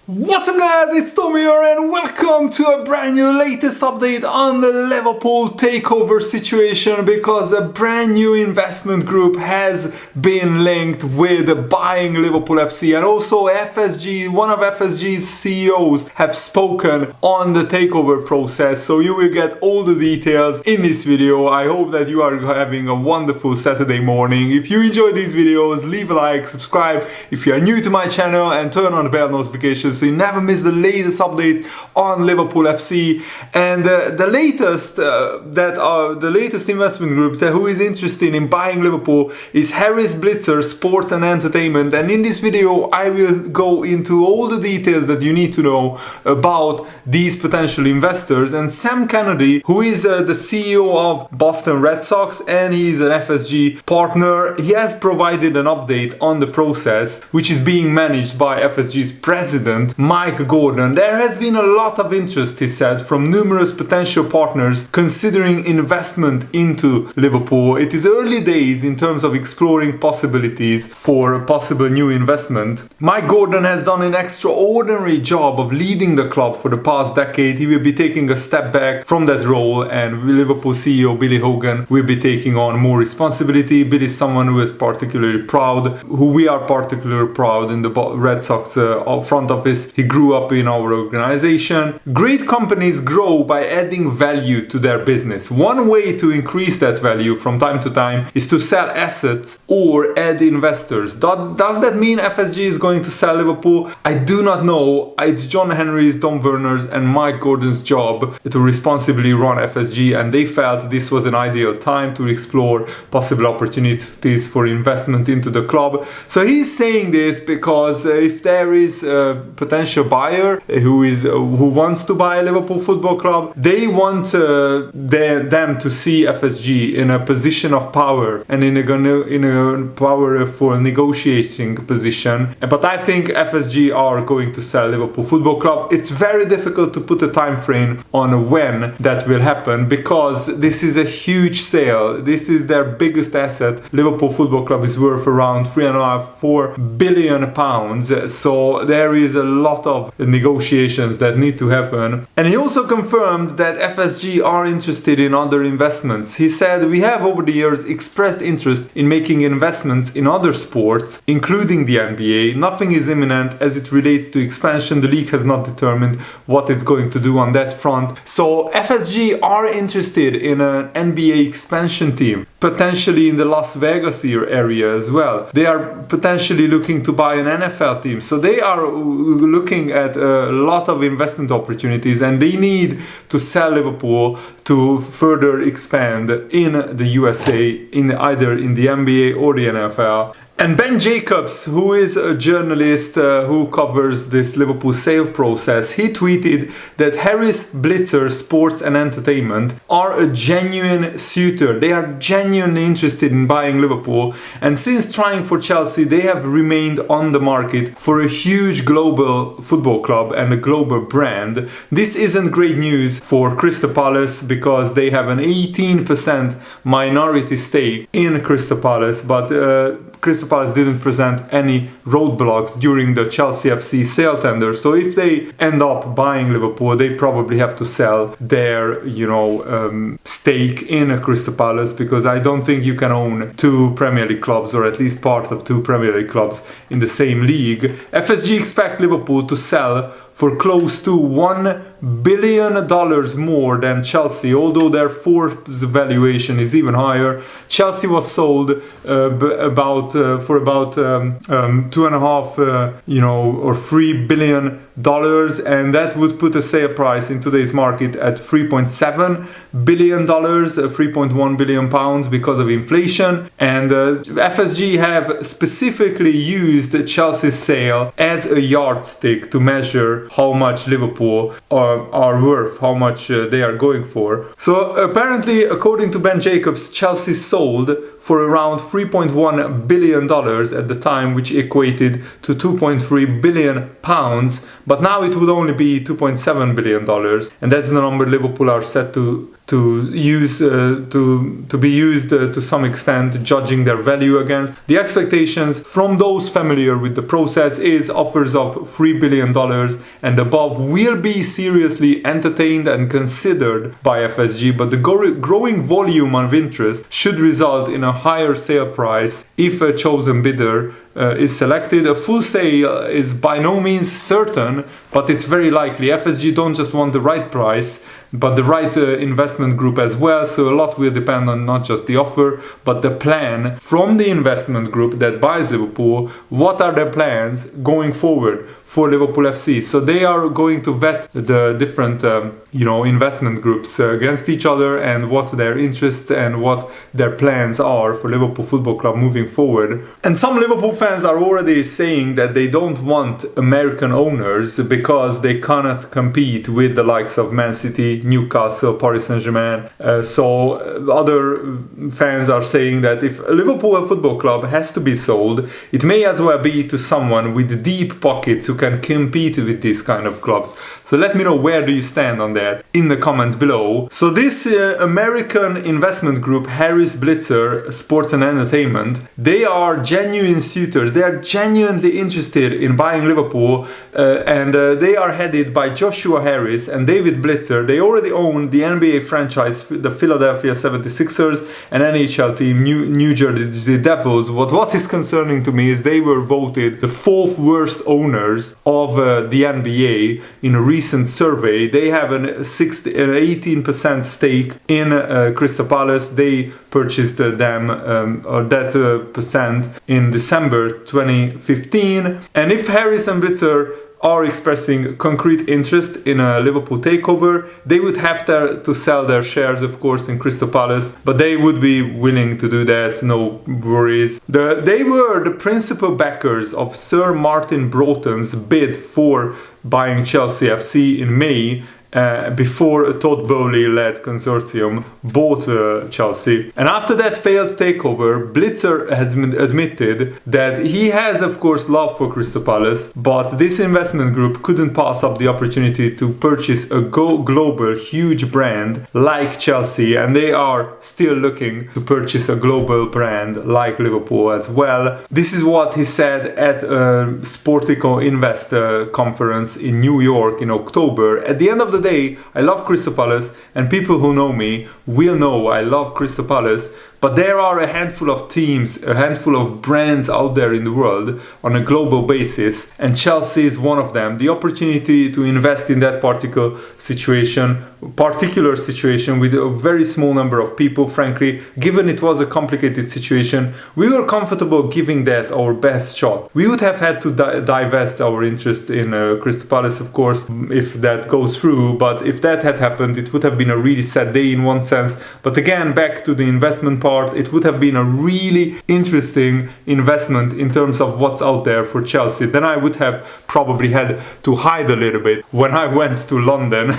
What's up guys, it's Tommy here and welcome to a brand new latest update on the Liverpool takeover situation, because a brand new investment group has been linked with buying Liverpool FC, and also FSG, one of FSG's CEOs have spoken on the takeover process, so you will get all the details in this video. I hope that you are having a wonderful Saturday morning. If you enjoy these videos, leave a like, subscribe if you are new to my channel, and turn on the bell notifications so you never miss the latest updates on Liverpool FC. And the latest investment group who is interested in buying Liverpool is Blitzer Sports and Entertainment. And in this video I will go into all the details that you need to know about these potential investors. And Sam Kennedy, who is the CEO of Boston Red Sox and he is an FSG partner, he has provided an update on the process, which is being managed by FSG's president Mike Gordon. There has been a lot of interest, he said, from numerous potential partners considering investment into Liverpool. It is early days in terms of exploring possibilities for a possible new investment. Mike Gordon has done an extraordinary job of leading the club for the past decade. He will be taking a step back from that role, and Liverpool CEO Billy Hogan will be taking on more responsibility. Billy is someone who is particularly proud, who we are particularly proud in the Red Sox front office. He grew up in our organization. Great companies grow by adding value to their business. One way to increase that value from time to time is to sell assets or add investors. Does that mean FSG is going to sell Liverpool? I do not know. It's John Henry's, Tom Werner's and Mike Gordon's job to responsibly run FSG, and they felt this was an ideal time to explore possible opportunities for investment into the club. So he's saying this because if there is a potential buyer who wants to buy a Liverpool Football Club, they want them to see FSG in a position of power and in a power for negotiating position. But I think FSG are going to sell Liverpool Football Club. It's very difficult to put a time frame on when that will happen, because this is a huge sale. This is their biggest asset. Liverpool Football Club is worth around 3.5-4 billion pounds. So there is a lot of negotiations that need to happen. And he also confirmed that FSG are interested in other investments. He said, "We have over the years expressed interest in making investments in other sports, including the NBA. Nothing is imminent as it relates to expansion. The league has not determined what it's going to do on that front." So FSG are interested in an NBA expansion team, potentially in the Las Vegas area as well. They are potentially looking to buy an NFL team. So they are looking at a lot of investment opportunities, and they need to sell Liverpool to further expand in the USA, either in the NBA or the NFL. And Ben Jacobs, who is a journalist who covers this Liverpool sale process, he tweeted that Blitzer Sports and Entertainment are a genuine suitor. They are genuinely interested in buying Liverpool, and since trying for Chelsea, they have remained on the market for a huge global football club and a global brand. This isn't great news for Crystal Palace, because they have an 18% minority stake in Crystal Palace, but Crystal Palace didn't present any roadblocks during the Chelsea FC sale tender. So if they end up buying Liverpool, they probably have to sell their, stake in Crystal Palace, because I don't think you can own two Premier League clubs, or at least part of two Premier League clubs in the same league. FSG expect Liverpool to sell for close to $1 billion more than Chelsea, although their fourth valuation is even higher. Chelsea was sold for about 2.5 or $3 billion, and that would put a sale price in today's market at $3.7 billion, 3.1 billion pounds because of inflation. And FSG have specifically used Chelsea's sale as a yardstick to measure how much Liverpool are worth, how much they are going for. So apparently, according to Ben Jacobs, Chelsea sold for around $3.1 billion at the time, which equated to 2.3 billion pounds, but now it would only be $2.7 billion, and that's the number Liverpool are set to use to be used to some extent, judging their value against. The expectations from those familiar with the process is offers of $3 billion and above will be seriously entertained and considered by FSG, but the growing volume of interest should result in a higher sale price if a chosen bidder is selected. A full sale is by no means certain, but it's very likely. FSG don't just want the right price, but the right investment group as well. So a lot will depend on not just the offer, but the plan from the investment group that buys Liverpool. What are their plans going forward for Liverpool FC? So they are going to vet the different investment groups against each other and what their interests and what their plans are for Liverpool Football Club moving forward. And some Liverpool fans are already saying that they don't want American owners because they cannot compete with the likes of Man City, Newcastle, Paris Saint-Germain. So other fans are saying that if Liverpool Football Club has to be sold, it may as well be to someone with deep pockets who can compete with these kind of clubs. So let me know, where do you stand on that in the comments below. So this American investment group, Harris Blitzer Sports and Entertainment, they are genuine suitors. They are genuinely interested in buying Liverpool, and they are headed by Joshua Harris and David Blitzer. They already own the NBA franchise, the Philadelphia 76ers, and NHL team New Jersey Devils. What is concerning to me is they were voted the 4th worst owners of the NBA in a recent survey. They have an 18% stake in Crystal Palace. They purchased them that percent in December 2015. And if Harris and Blitzer are expressing concrete interest in a Liverpool takeover, they would have to sell their shares, of course, in Crystal Palace, but they would be willing to do that, no worries. They were the principal backers of Sir Martin Broughton's bid for buying Chelsea FC in May, before a Todd Bowley-led consortium bought Chelsea. And after that failed takeover, Blitzer has admitted that he has, of course, love for Crystal Palace, but this investment group couldn't pass up the opportunity to purchase a global huge brand like Chelsea, and they are still looking to purchase a global brand like Liverpool as well. This is what he said at a Sportico Invest conference in New York in October. At the end of the day, I love Crystal Palace, and people who know me will know I love Crystal Palace, but there are a handful of teams, a handful of brands out there in the world on a global basis, and Chelsea is one of them. The opportunity to invest in that particular situation with a very small number of people, frankly, given it was a complicated situation, we were comfortable giving that our best shot. We would have had to divest our interest in Crystal Palace, of course, if that goes through, but if that had happened, it would have been a really sad day in one sense. But again, back to the investment part, it would have been a really interesting investment in terms of what's out there for Chelsea. Then I would have probably had to hide a little bit when I went to London.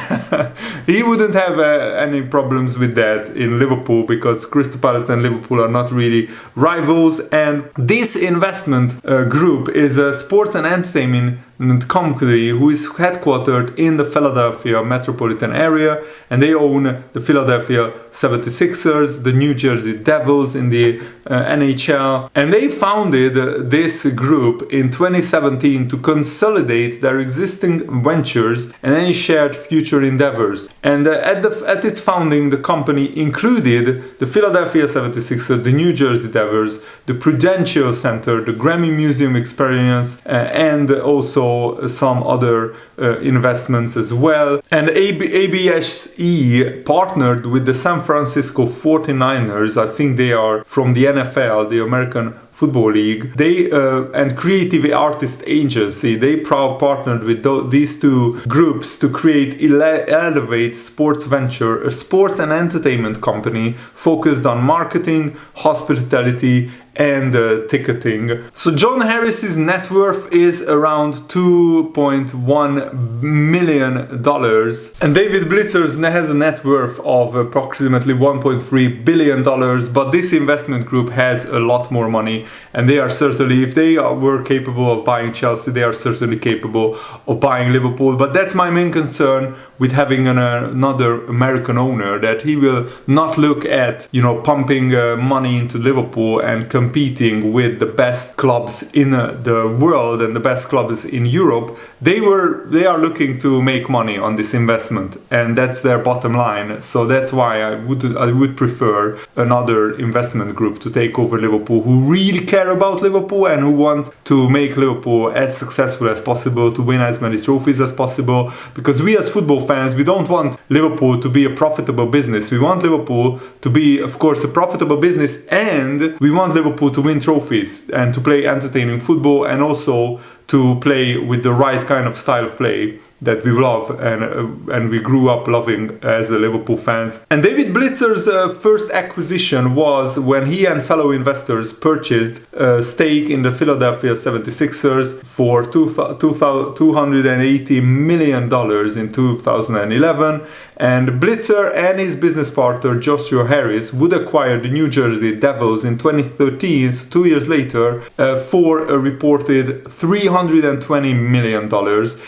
He wouldn't have any problems with that in Liverpool, because Crystal Palace and Liverpool are not really rivals. And this investment group is a sports and entertainment company who is headquartered in the Philadelphia metropolitan area, and they own the Philadelphia 76ers, the New Jersey Devils in the NHL, and they founded this group in 2017 to consolidate their existing ventures and any shared future endeavors. And at its founding, the company included the Philadelphia 76ers, the New Jersey Devils, the Prudential Center, the Grammy Museum Experience, and also some other investments as well. And ABSE partnered with the San Francisco 49ers. I think they are from the NFL, the American Football League. They and Creative Artist Agency, they partnered with these two groups to create Elevate Sports Venture, a sports and entertainment company focused on marketing, hospitality, and ticketing. So John Harris's net worth is around $2.1 million, and David Blitzer has a net worth of approximately $1.3 billion, but this investment group has a lot more money, and they are certainly, if they were capable of buying Chelsea, they are certainly capable of buying Liverpool. But that's my main concern with having another American owner, that he will not look at, pumping money into Liverpool and competing with the best clubs in the world and the best clubs in Europe. They are looking to make money on this investment, and that's their bottom line. So that's why I would prefer another investment group to take over Liverpool, who really care about Liverpool and who want to make Liverpool as successful as possible, to win as many trophies as possible. Because we as football fans, we don't want Liverpool to be a profitable business. We want Liverpool to be, of course, a profitable business, and we want Liverpool to win trophies and to play entertaining football, and also to play with the right kind of style of play that we love and we grew up loving as Liverpool fans. And David Blitzer's first acquisition was when he and fellow investors purchased a stake in the Philadelphia 76ers for $280 million in 2011. And Blitzer and his business partner Joshua Harris would acquire the New Jersey Devils in 2013, so 2 years later, for a reported $320 million.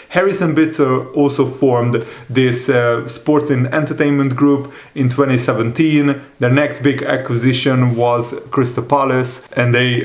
Harris and Blitzer also formed this sports and entertainment group in 2017. Their next big acquisition was Crystal Palace, and they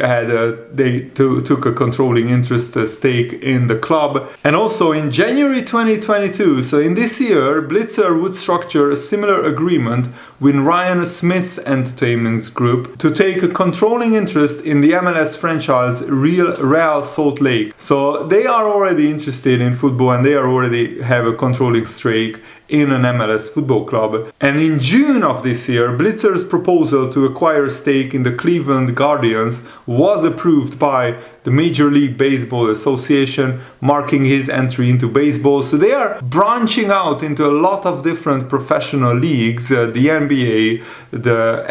took a controlling interest stake in the club. And also in January 2022, so in this year, Blitzer would structure a similar agreement with Ryan Smith's Entertainment Group to take a controlling interest in the MLS franchise Real Salt Lake. So they are already interested in football, and they already have a controlling stake in an MLS football club. And in June of this year, Blitzer's proposal to acquire a stake in the Cleveland Guardians was approved by the Major League Baseball Association, marking his entry into baseball. So they are branching out into a lot of different professional leagues, the NBA, the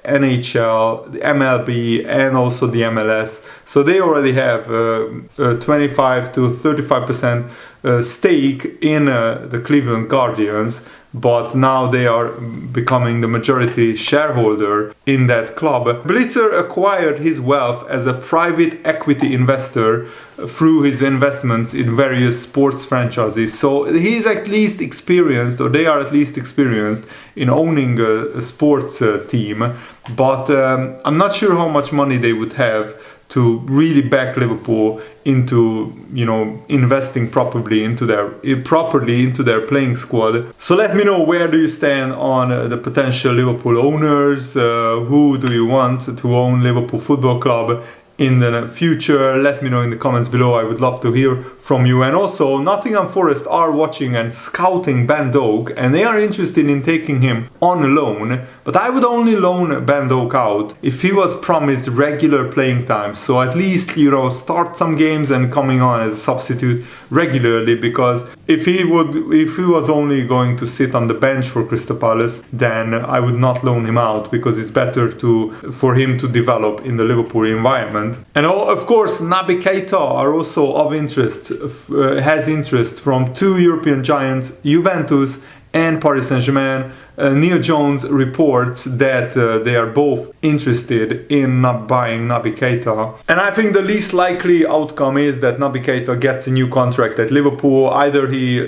NHL, the MLB, and also the MLS. So they already have 25 to 35% stake in the Cleveland Guardians, but now they are becoming the majority shareholder in that club. Blitzer acquired his wealth as a private equity investor through his investments in various sports franchises. So he's at least experienced, or they are at least experienced in owning a sports team, but I'm not sure how much money they would have to really back Liverpool into, investing properly into their playing squad. So let me know, where do you stand on the potential Liverpool owners? Who do you want to own Liverpool Football Club in the future? Let me know in the comments below. I would love to hear from you. And also, Nottingham Forest are watching and scouting Ben Doak, and they are interested in taking him on loan, but I would only loan Ben Doak out if he was promised regular playing time. So at least, start some games and coming on as a substitute regularly, because if he was only going to sit on the bench for Crystal Palace, then I would not loan him out, because it's better for him to develop in the Liverpool environment. And of course, Naby Keita are also of interest, has interest from two European giants, Juventus and Paris Saint-Germain. Neil Jones reports that they are both interested in not buying Naby Keita. And I think the least likely outcome is that Naby Keita gets a new contract at Liverpool. Either he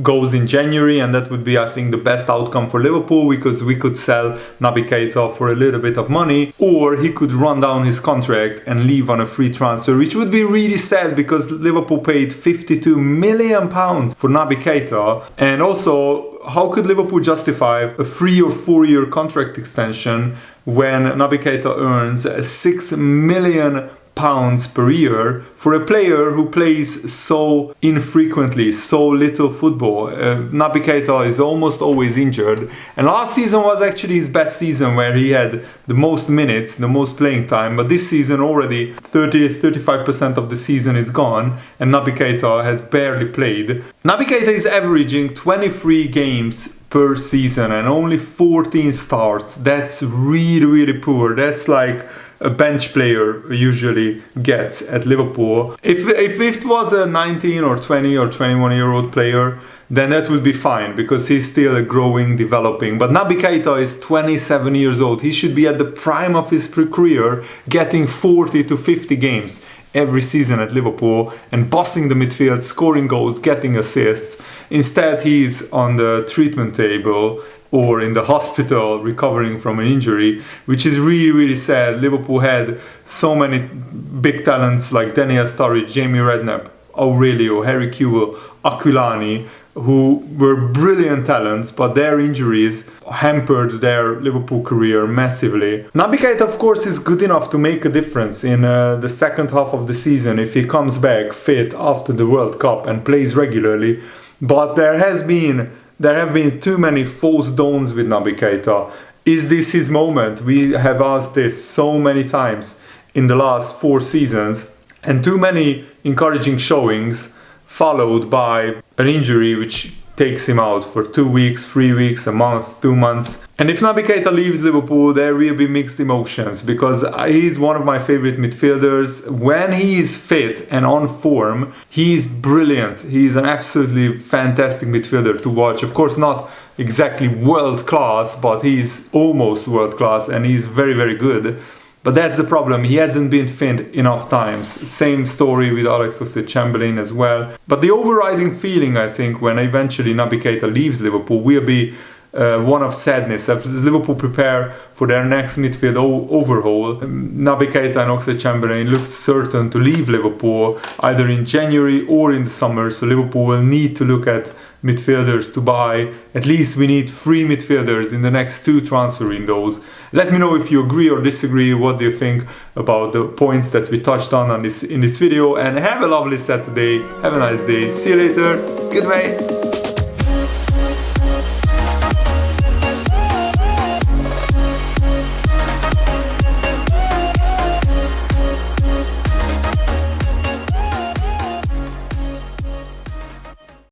goes in January, and that would be, I think, the best outcome for Liverpool, because we could sell Naby Keita for a little bit of money, or he could run down his contract and leave on a free transfer, which would be really sad, because Liverpool paid £52 million for Naby Keita. And also, how could Liverpool justify a 3 or 4 year contract extension when Naby Keita earns £6 million per year for a player who plays so infrequently, so little football? Naby Keita is almost always injured, and last season was actually his best season, where he had the most minutes, the most playing time, but this season already 35% of the season is gone, and Naby Keita has barely played. Naby Keita is averaging 23 games per season and only 14 starts. That's really, really poor. That's like a bench player usually gets at Liverpool. If it was a 19 or 20 or 21-year-old player, then that would be fine because he's still growing, developing. But Naby Keita is 27 years old. He should be at the prime of his career, getting 40 to 50 games every season at Liverpool and bossing the midfield, scoring goals, getting assists. Instead, he's on the treatment table or in the hospital recovering from an injury, which is really, really sad. Liverpool had so many big talents like Daniel Sturridge, Jamie Redknapp, Aurelio, Harry Kewell, Aquilani, who were brilliant talents, but their injuries hampered their Liverpool career massively. Naby Keita, of course, is good enough to make a difference in the second half of the season if he comes back fit after the World Cup and plays regularly. But there have been too many false dawns with Naby Keita. Is this his moment? We have asked this so many times in the last 4 seasons, and too many encouraging showings followed by an injury which takes him out for 2 weeks, 3 weeks, a month, 2 months. And if Naby Keita leaves Liverpool, there will be mixed emotions because he's one of my favorite midfielders. When he is fit and on form, he's brilliant. He's an absolutely fantastic midfielder to watch. Of course, not exactly world class, but he's almost world class and he's very, very good. But that's the problem, he hasn't been fit enough times. Same story with Alex Oxlade-Chamberlain as well. But the overriding feeling, I think, when eventually Naby Keita leaves Liverpool will be one of sadness. As Liverpool prepare for their next midfield overhaul, Naby Keita and Oxlade-Chamberlain look certain to leave Liverpool either in January or in the summer. So Liverpool will need to look at midfielders to buy. At least we need 3 midfielders in the next 2 transfer windows. Let me know if you agree or disagree. What do you think about the points that we touched on in this video? And have a lovely Saturday. Have a nice day. See you later. Goodbye.